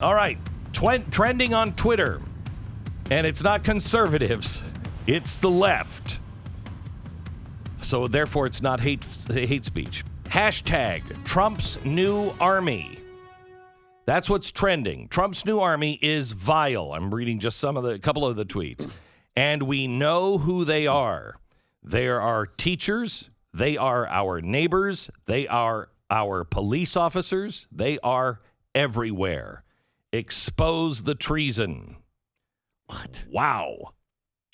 All right, trending on Twitter, and it's not conservatives, it's the left. So therefore, it's not hate speech. Hashtag Trump's new army. That's what's trending. Trump's new army is vile. I'm reading just a couple of the tweets. And we know who they are. They are our teachers. They are our neighbors. They are our police officers. They are everywhere. Expose the treason. What? Wow.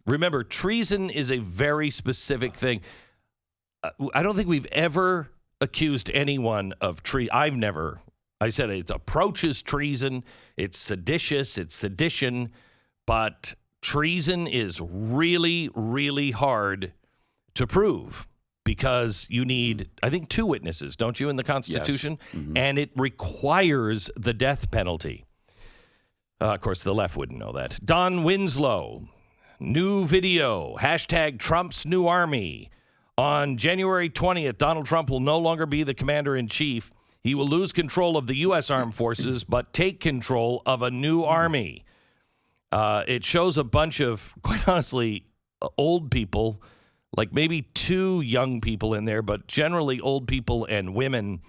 Remember, treason is a very specific thing. I don't think we've ever accused anyone of treason. I said it approaches treason. It's seditious. It's sedition. But treason is really, really hard to prove because you need, I think, 2 witnesses, don't you, in the Constitution? Yes. Mm-hmm. And it requires the death penalty. Of course, the left wouldn't know that. Don Winslow, new video, hashtag Trump's new army. On January 20th, Donald Trump will no longer be the commander-in-chief. He will lose control of the U.S. Armed Forces, but take control of a new army. It shows a bunch of, quite honestly, old people, like maybe 2 young people in there, but generally old people and women,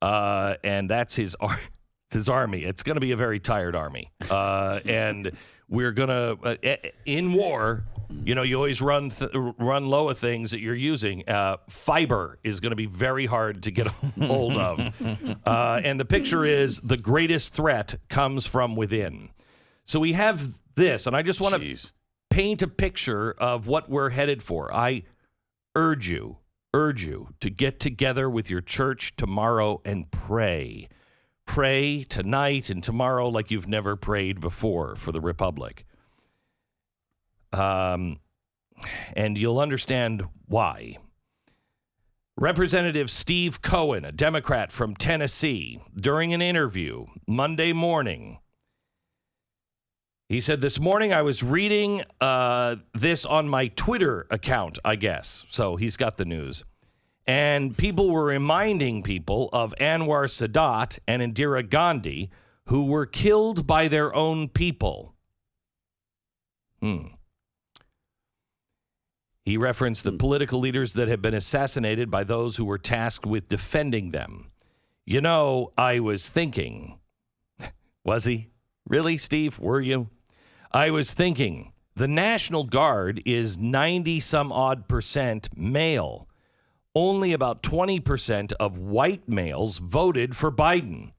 and that's his army. It's going to be a very tired army. And we're going to, in war, you know, you always run low of things that you're using. Fiber is going to be very hard to get hold of. And the picture is the greatest threat comes from within. So we have this, and I just want to paint a picture of what we're headed for. I urge you to get together with your church tomorrow and pray. Pray tonight and tomorrow like you've never prayed before for the Republic. And you'll understand why. Representative Steve Cohen, a Democrat from Tennessee, during an interview Monday morning, he said, "This morning I was reading this on my Twitter account, I guess." So he's got the news. And people were reminding people of Anwar Sadat and Indira Gandhi, who were killed by their own people. He referenced the political leaders that have been assassinated by those who were tasked with defending them. You know, I was thinking, was he? Really, Steve? Were you? I was thinking, the National Guard is 90-some-odd% male. Only about 20% of white males voted for Biden.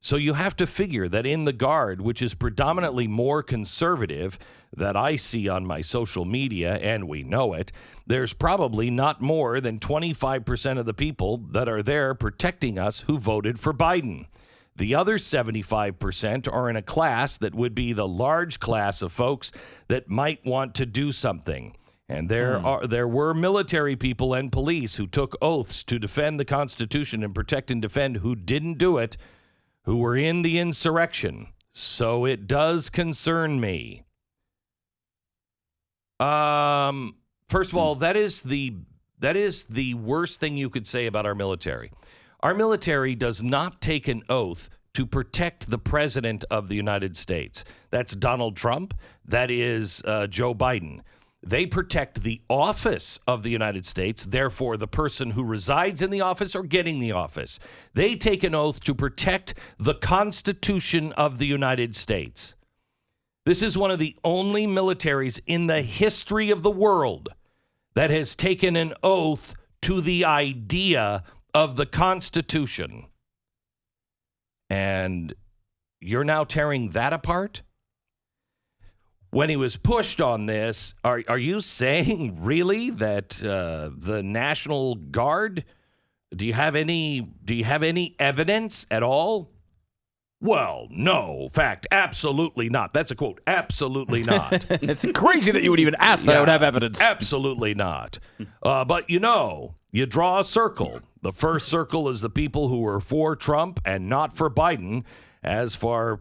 So you have to figure that in the Guard, which is predominantly more conservative that I see on my social media, and we know it, there's probably not more than 25% of the people that are there protecting us who voted for Biden. The other 75% are in a class that would be the large class of folks that might want to do something. And there were military people and police who took oaths to defend the Constitution and protect and defend who didn't do it, who were in the insurrection. So it does concern me. First of all, that is the worst thing you could say about our military. Our military does not take an oath to protect the president of the United States. That's Donald Trump. That is Joe Biden. They protect the office of the United States, therefore the person who resides in the office or getting the office. They take an oath to protect the Constitution of the United States. This is one of the only militaries in the history of the world that has taken an oath to the idea of the Constitution. And you're now tearing that apart? When he was pushed on this, are you saying really that the National Guard? Do you have any evidence at all? Well, no, fact, absolutely not. That's a quote. Absolutely not. It's crazy that you would even ask that I would have evidence. Absolutely not. But you draw a circle. The first circle is the people who were for Trump and not for Biden. As far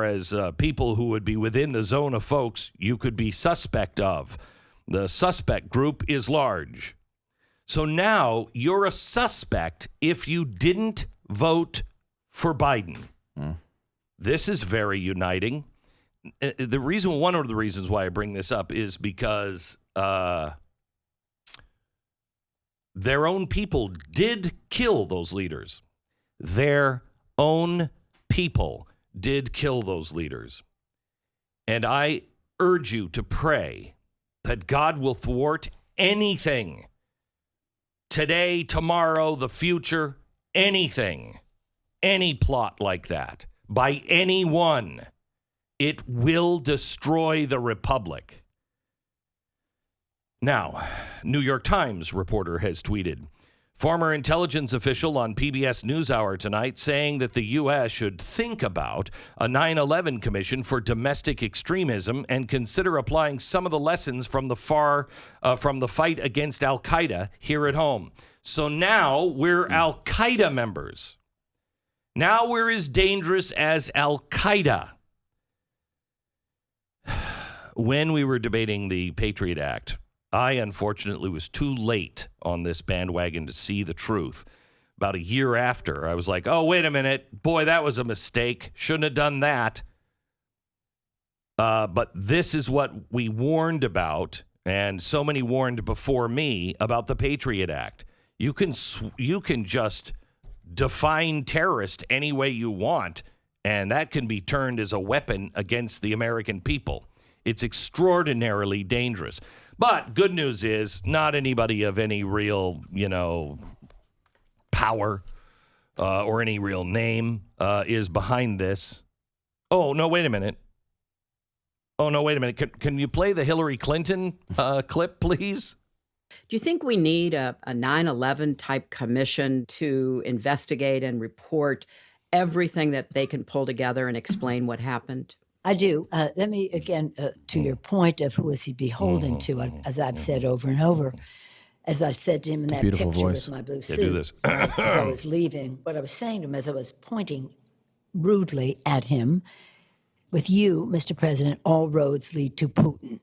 as people who would be within the zone of folks you could be suspect of. The suspect group is large. So now you're a suspect if you didn't vote for Biden. This is very uniting. One of the reasons why I bring this up is because their own people did kill those leaders. Their own people did kill those leaders. And I urge you to pray that God will thwart anything. Today, tomorrow, the future, anything. Any plot like that by anyone. It will destroy the republic. Now, New York Times reporter has tweeted, former intelligence official on PBS NewsHour tonight saying that the U.S. should think about a 9/11 commission for domestic extremism and consider applying some of the lessons from the fight against Al-Qaeda here at home. So now we're Al-Qaeda members. Now we're as dangerous as Al-Qaeda. When we were debating the Patriot Act, I unfortunately was too late on this bandwagon to see the truth. About a year after, I was like, oh, wait a minute. Boy, that was a mistake. Shouldn't have done that. But this is what we warned about, and so many warned before me about the Patriot Act. You can just define terrorist any way you want, and that can be turned as a weapon against the American people. It's extraordinarily dangerous. But good news is not anybody of any real, power or any real name is behind this. Oh, no, wait a minute. Can you play the Hillary Clinton clip, please? Do you think we need a 9/11 type commission to investigate and report everything that they can pull together and explain what happened? I do. Let me, again, to your point of who is he beholden to, as I've said over and over, as I said to him in that picture voice. with my blue Yeah, do suit, this. as I was leaving, what I was saying to him as I was pointing rudely at him, with you, Mr. President, all roads lead to Putin.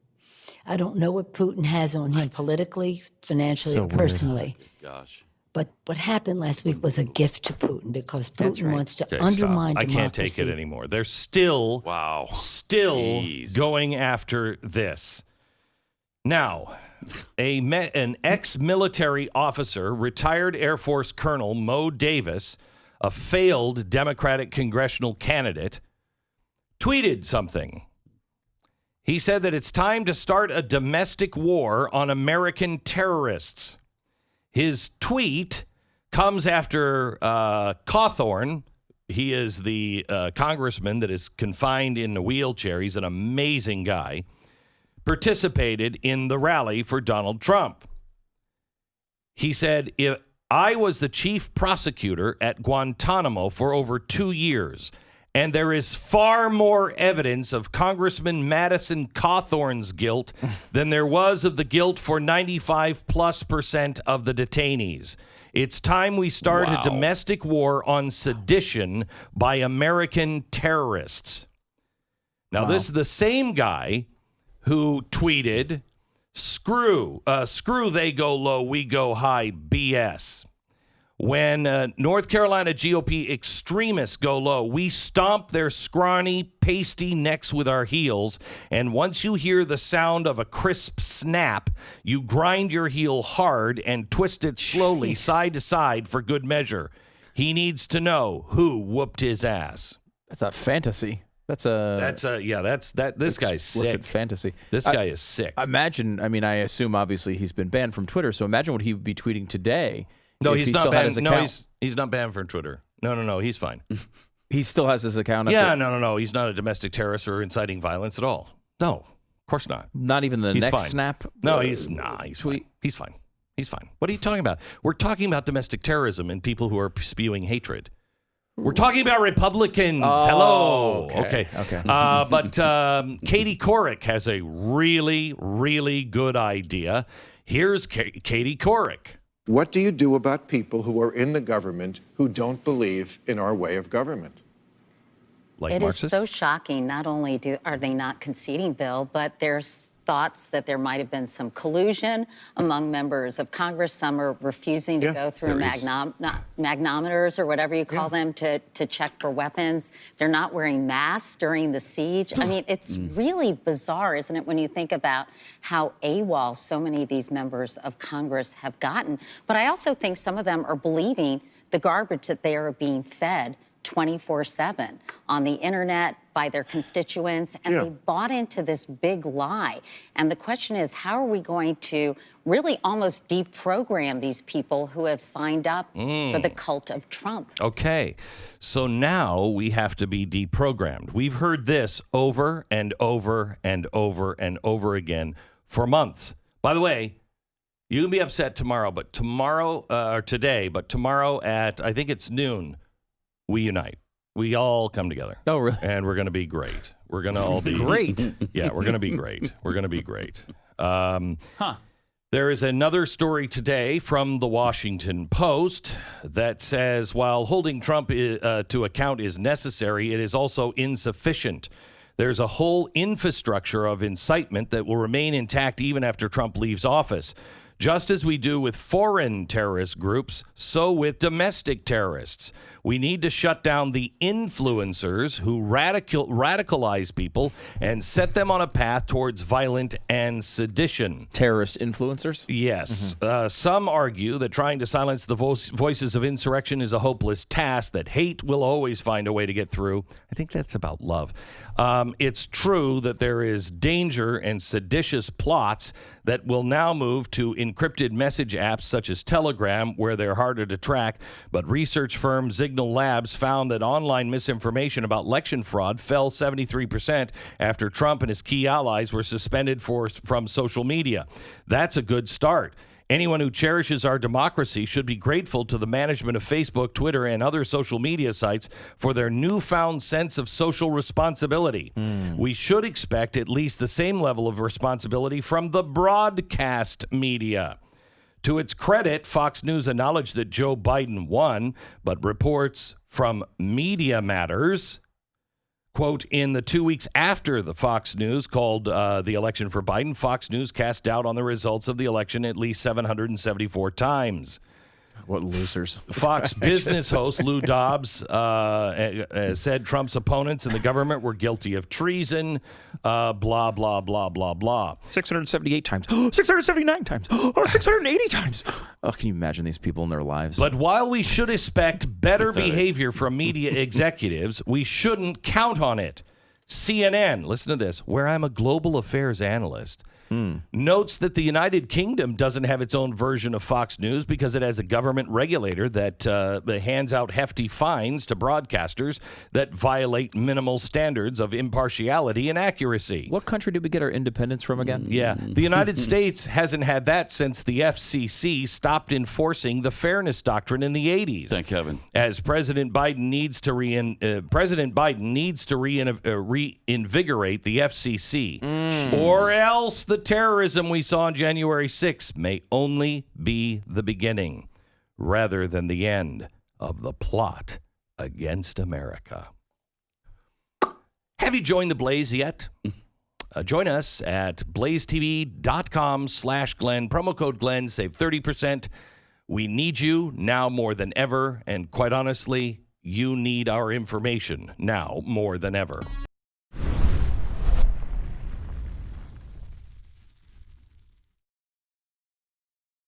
I don't know what Putin has on him politically, financially, So or weird. personally. Gosh. But what happened last week was a gift to Putin because Putin right. wants to Okay, undermine stop. I democracy. can't take it anymore. They're still Jeez. going after this. Now, an ex-military officer, retired Air Force Colonel Mo Davis, a failed Democratic congressional candidate, tweeted something. He said that it's time to start a domestic war on American terrorists. His tweet comes after Cawthorn. He is the congressman that is confined in a wheelchair. He's an amazing guy. Participated in the rally for Donald Trump. He said, if I was the chief prosecutor at Guantanamo for over 2 years, and there is far more evidence of Congressman Madison Cawthorn's guilt than there was of the guilt for 95+% of the detainees. It's time we start a domestic war on sedition by American terrorists. Now, this is the same guy who tweeted, screw they go low, we go high, BS. When North Carolina GOP extremists go low, we stomp their scrawny, pasty necks with our heels. And once you hear the sound of a crisp snap, you grind your heel hard and twist it slowly side to side for good measure. He needs to know who whooped his ass. That's a fantasy. This guy's sick. Fantasy. This guy is sick. I assume obviously he's been banned from Twitter. So imagine what he would be tweeting today. No, if he's he not still had banned. his No, account. he's not banned from Twitter. No, he's fine. He still has his account. No. He's not a domestic terrorist or inciting violence at all. No, of course not. Not even the He's next fine. snap. No, he's fine. He's fine. He's fine. What are you talking about? We're talking about domestic terrorism and people who are spewing hatred. We're talking about Republicans. Hello. Okay. But Katie Couric has a really, really good idea. Here's Katie Couric. What do you do about people who are in the government who don't believe in our way of government? Like It is Marxists? so shocking. Not only are they not conceding, Bill, but they're thoughts that there might have been some collusion among members of Congress. Some are refusing to go through magnometers or whatever you call them to check for weapons. They're not wearing masks during the siege. I mean, it's really bizarre, isn't it, when you think about how AWOL so many of these members of Congress have gotten. But I also think some of them are believing the garbage that they are being fed 24/7 on the internet by their constituents, and they bought into this big lie. And the question is, how are we going to really almost deprogram these people who have signed up for the cult of Trump? Okay, so now we have to be deprogrammed. We've heard this over and over and over and over again for months. By the way, you can be upset tomorrow, but tomorrow at, I think it's noon, we unite. We all come together. Oh, really? And we're going to be great. We're going to all be Great. Yeah, we're going to be great. We're going to be great. There is another story today from the Washington Post that says while holding Trump to account is necessary, it is also insufficient. There's a whole infrastructure of incitement that will remain intact even after Trump leaves office. Just as we do with foreign terrorist groups, so with domestic terrorists. We need to shut down the influencers who radicalize people and set them on a path towards violent and sedition. Terrorist influencers? Yes. Some argue that trying to silence the voices of insurrection is a hopeless task, that hate will always find a way to get through. I think that's about love. It's true that there is danger and seditious plots that will now move to encrypted message apps such as Telegram, where they're harder to track. But research firm Signal Labs found that online misinformation about election fraud fell 73% after Trump and his key allies were suspended from social media. That's a good start. Anyone who cherishes our democracy should be grateful to the management of Facebook, Twitter, and other social media sites for their newfound sense of social responsibility. We should expect at least the same level of responsibility from the broadcast media. To its credit, Fox News acknowledged that Joe Biden won, but reports from Media Matters, quote, in the 2 weeks after the Fox News called the election for Biden, Fox News cast doubt on the results of the election at least 774 times. What losers. Fox Business host Lou Dobbs said Trump's opponents and the government were guilty of treason, blah, blah, blah, blah, blah. 678 times. 679 times. 680 times. Oh, can you imagine these people in their lives? But while we should expect better behavior from media executives, we shouldn't count on it. CNN, listen to this, where I'm a global affairs analyst, notes that the United Kingdom doesn't have its own version of Fox News because it has a government regulator that hands out hefty fines to broadcasters that violate minimal standards of impartiality and accuracy. What country did we get our independence from again? Yeah, the United States hasn't had that since the FCC stopped enforcing the fairness doctrine in the 80s. Thank heaven. As President Biden needs to reinvigorate the FCC, or else the terrorism we saw on January 6th may only be the beginning rather than the end of the plot against America. Have you joined the Blaze yet? Join us at blazetv.com/Glenn. Promo code Glenn. Save 30%. We need you now more than ever. And quite honestly, you need our information now more than ever.